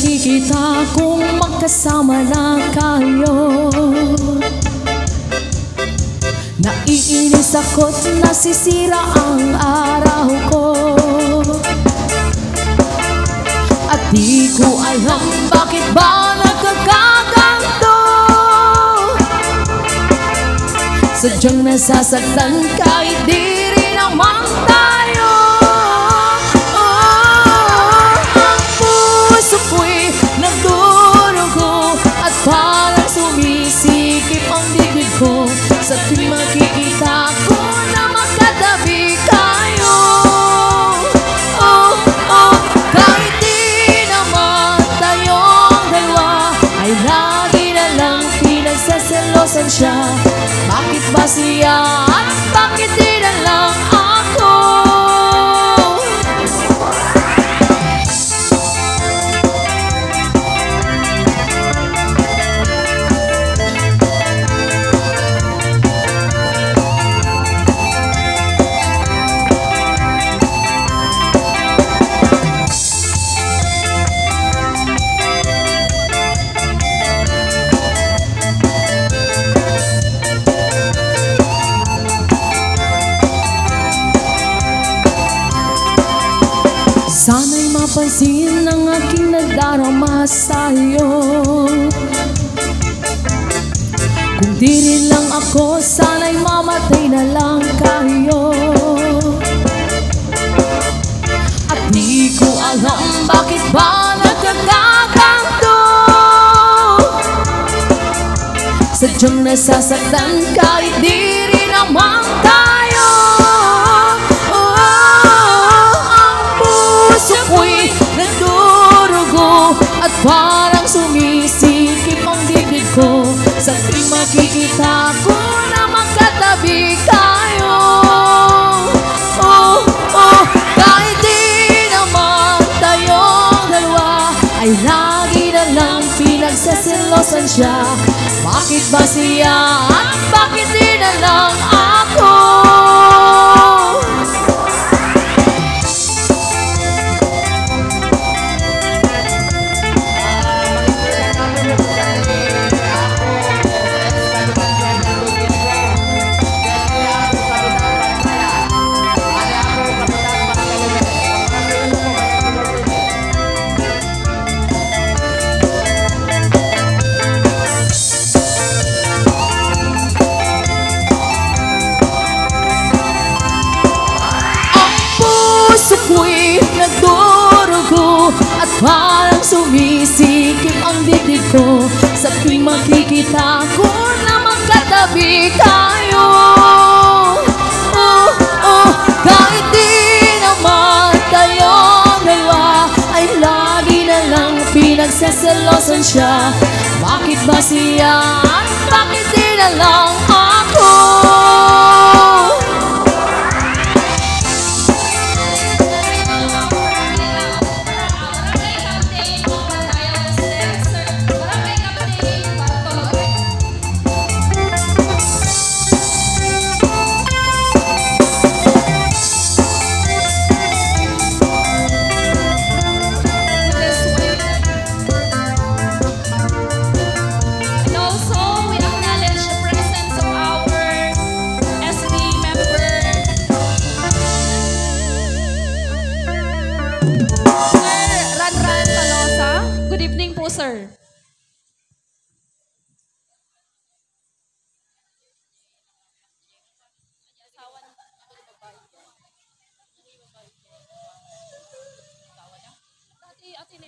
nakikita kung magkasama na kayo. Naiinis ako't nasisira ang araw ko, at di ko alam bakit ba nagkakaganto. Sadyang nasasaktan kahit di rin naman tayo. Ang puso ko'y nagdurugo at parang sumisikip ang dibdib ko sa tuwing makikita ko na magkatabi kayo. Kahit di naman tayong dalawa ay lagi na lang pinagsaselosan siya. Bakit ba siya at bakit di na lang ako? Sana'y mapansin ang aking nadarama sa'yo. Kung di rin lang ako, sana'y mamatay na lang kayo. At di ko alam bakit ba nagkakaganto. Sadyang nasasaktan kahit di rin naman tayo. Ako'y nagdurugo at parang sumisikip ang dibdib ko sa tuwing makikita ko na magkatabi tayo. Kahit di naman tayong dalawa ay lagi na lang pinagsaselosan siya. Bakit ba siya at bakit di na lang ako? Ako'y nagdurugo at parang sumisikip ang dibdib ko sa tuwing makikita ko na magkatabi tayo. Kahit di naman tayong dalawa ay lagi na lang pinagsaselosan siya. Bakit ba siya at bakit di na lang ako? Sir. Ate,